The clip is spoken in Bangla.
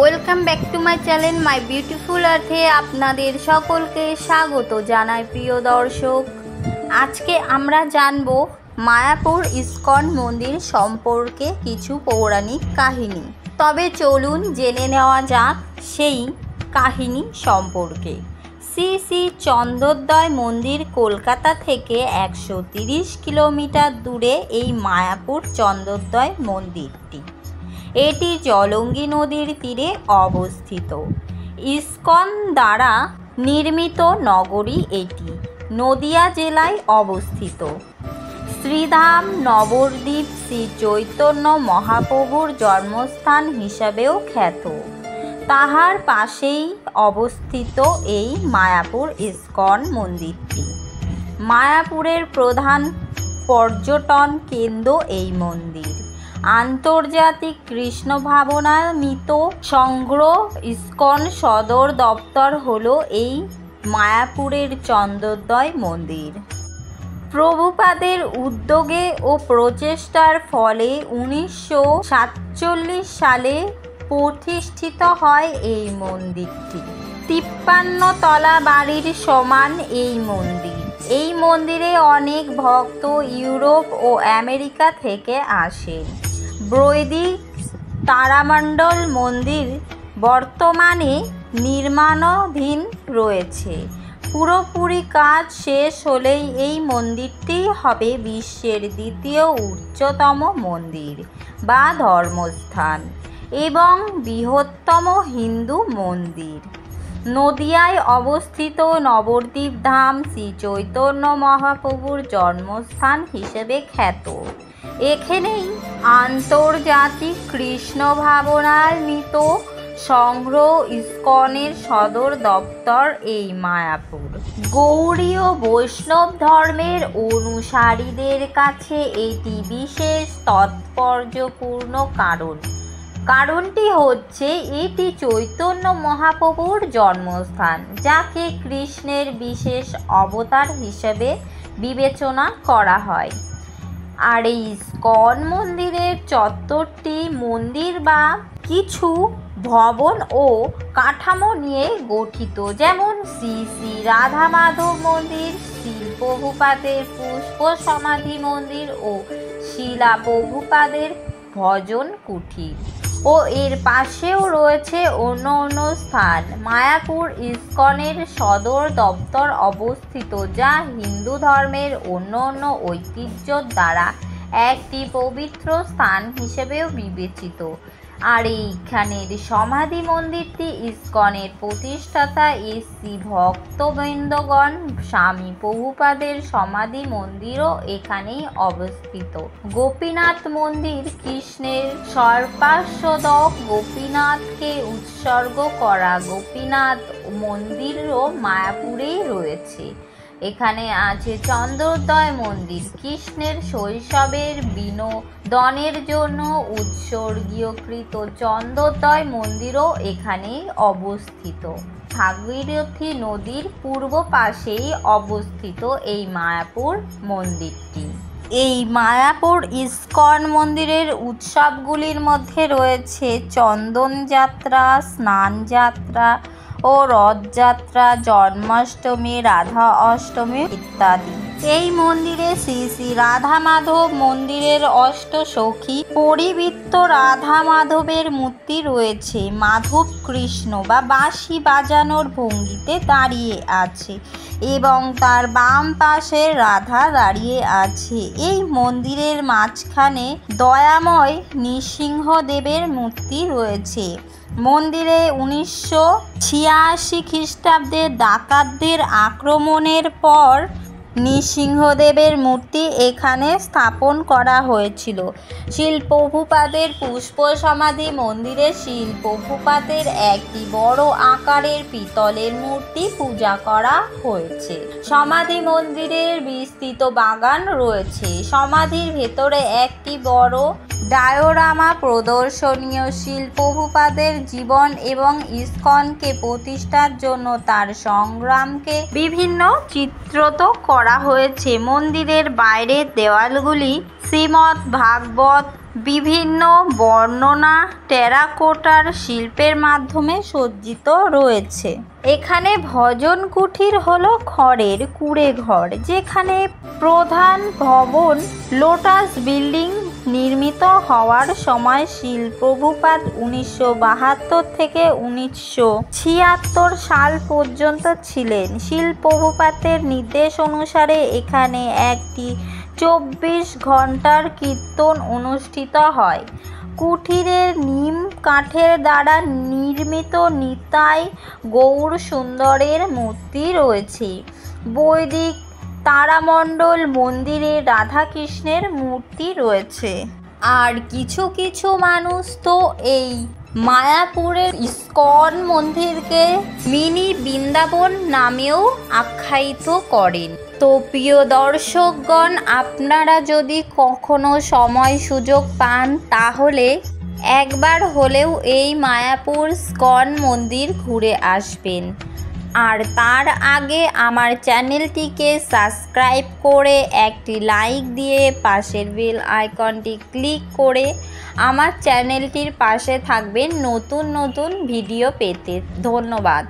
Welcome back to my channel my beautiful আর্থে আপনাদের সকলকে স্বাগত জানাই প্রিয় দর্শক। আজকে আমরা জানব মায়াপুর ইস্কন মন্দির সম্পর্কে কিছু পৌরাণিক কাহিনী। তবে চলুন জেনে নেওয়া যাক সেই কাহিনী সম্পর্কে। শ্রী শ্রী চন্দ্রোদয় মন্দির কলকাতা থেকে 130 কিলোমিটার দূরে এই মায়াপুর চন্দ্রোদয় মন্দিরটি। এটি জলঙ্গি নদীর তীরে অবস্থিত। ইস্কন দ্বারা নির্মিত নগরী এটি নদিয়া জেলায় অবস্থিত। শ্রীধাম নবদ্বীপ শ্রী চৈতন্য মহাপ্রভুর জন্মস্থান হিসাবেও খ্যাত। তাহার পাশেই অবস্থিত এই মায়াপুর ইস্কন মন্দিরটি। মায়াপুরের প্রধান পর্যটন কেন্দ্র এই মন্দির। আন্তর্জাতিক কৃষ্ণ ভাবনামৃত সংঘ ইস্কন সদর দপ্তর হলো এই মায়াপুরের চন্দ্রোদয় মন্দির। প্রভুপাদের উদ্যোগে ও প্রচেষ্টার ফলে 1947 সালে প্রতিষ্ঠিত হয় এই মন্দিরটি। 53 তলা বাড়ির সমান এই মন্দির। এই মন্দিরে অনেক ভক্ত ইউরোপ ও আমেরিকা থেকে আসেন। বৈদিক তারামণ্ডল মন্দির বর্তমানে নির্মাণাধীন রয়েছে। পুরোপুরি কাজ শেষ হলেই এই মন্দিরটি হবে বিশ্বের দ্বিতীয় উচ্চতম মন্দির বা ধর্মস্থান এবং বৃহত্তম হিন্দু মন্দির। নদিয়ায় অবস্থিত নবদ্বীপ ধাম শ্রী চৈতন্য মহাপ্রভুর জন্মস্থান হিসেবে খ্যাত। এখানেই আন্তর্জাতিক কৃষ্ণ ভাবনামৃত সংঘ ইস্কনের সদর দপ্তর এই মায়াপুর। গৌড়ীয় বৈষ্ণব ধর্মের অনুসারীদের কাছে এটি বিশেষ তাৎপর্যপূর্ণ কারণটি হচ্ছে এটি চৈতন্য মহাপ্রভুর জন্মস্থান, যাকে কৃষ্ণের বিশেষ অবতার হিসেবে বিবেচনা করা হয়। আর এই ইস্কন মন্দিরের চত্বরটি মন্দির বা কিছু ভবন ও কাঠামো নিয়ে গঠিত, যেমন শ্রী শ্রী রাধা মাধব মন্দির, শিল প্রভুপাদের পুষ্প সমাধি মন্দির ও শিলা প্রভুপাদের ভজন কুঠির ও এর পাশেও রয়েছে অন্য অন্য স্থান। মায়াপুর ইস্কনের সদর দপ্তর অবস্থিত, যা হিন্দু ধর্মের অন্য অন্য ঐতিহ্যর দ্বারা একটি পবিত্র স্থান হিসেবেও বিবেচিত। আর এইখানের সমাধি মন্দিরটি ইস্কনের প্রতিষ্ঠাতা শ্রী ভক্তবৃন্দগণ স্বামী প্রভুপাদের সমাধি মন্দিরও এখানেই অবস্থিত। গোপীনাথ মন্দির কৃষ্ণের সর্বাস্বদক গোপীনাথকে উৎসর্গ করা গোপীনাথ মন্দিরও মায়াপুরেই রয়েছে। এখানে আছে চন্দ্রোদয় মন্দির, কৃষ্ণের শৈশবের বিনোদনের জন্য উৎসর্গীকৃত চন্দ্রোদয় মন্দিরও এখানেই অবস্থিত। ভাগীরথী নদীর পূর্ব পাশেই অবস্থিত এই মায়াপুর মন্দিরটি। এই মায়াপুর ইস্কন মন্দিরের উৎসবগুলির মধ্যে রয়েছে চন্দন যাত্রা, স্নান যাত্রা ও রথযাত্রা, জন্মাষ্টমী, রাধা অষ্টমী ইত্যাদি। এই মন্দিরে শ্রী শ্রী রাধা মাধব মন্দিরের অষ্টসখী পরিবৃত্ত রাধা মাধবের মূর্তি রয়েছে। মাধব কৃষ্ণ বা বাঁশি বাজানোর ভঙ্গিতে দাঁড়িয়ে আছে এবং তার বাম পাশে রাধা দাঁড়িয়ে আছে। এই মন্দিরের মাঝখানে দয়াময় নৃসিংহদেবের মূর্তি রয়েছে। মন্দিরে 1986 খ্রিস্টাব্দে ডাকাতদের আক্রমণের পর নৃসিংহদেবের মূর্তি এখানে স্থাপন করা হয়েছিল। শিল প্রভুপাদের পুষ্প সমাধি মন্দিরে শিল প্রভুপাদের একটি বড় আকারের পিতলের মূর্তি পূজা করা হয়েছে। সমাধি মন্দিরের বিস্তৃত বাগান রয়েছে। সমাধির ভেতরে একটি বড় ডায়োরামা প্রদর্শনীয় শিল প্রভুপাদের জীবন এবং ইস্কনকে প্রতিষ্ঠার জন্য তার সংগ্রামকে বিভিন্ন চিত্রিত করা হয়েছে। মন্দিরের বাইরের দেওয়ালগুলি শ্রীমদ্ ভাগবত বিভিন্ন বর্ণনা টেরাকোটার শিল্পের মাধ্যমে সজ্জিত রয়েছে। এখানে ভজন কুঠির হলো খড়ের কুঁড়েঘর, যেখানে প্রধান ভবন লোটাস বিল্ডিং নির্মিত হওয়ার সময় শিল প্রভুপাদ 1972 থেকে 1976 সাল পর্যন্ত ছিলেন। শিল প্রভুপাদের নির্দেশ অনুসারে এখানে একটি 24 ঘন্টার কীর্তন অনুষ্ঠিত হয়। কুঠিরের নিম কাঠের দ্বারা নির্মিত নিতাই গৌর সুন্দরের মূর্তি রয়েছে। বৈদিক তারামণ্ডল মন্দিরে রাধাকৃষ্ণের মূর্তি রয়েছে। আর কিছু কিছু মানুষ তো এই মায়াপুরের ইস্কন মন্দিরকে মিনি বৃন্দাবন নামেও আখ্যায়িত করেন। তো প্রিয় দর্শকগণ, আপনারা যদি কখনো সময় সুযোগ পান তাহলে একবার হলেও এই মায়াপুর ইস্কন মন্দির ঘুরে আসবেন। আর তার আগে আমার চ্যানেলটিকে সাবস্ক্রাইব করে একটি লাইক দিয়ে পাশের বেল আইকনটি ক্লিক করে আমার চ্যানেলটির পাশে থাকবেন নতুন নতুন ভিডিও পেতে। ধন্যবাদ।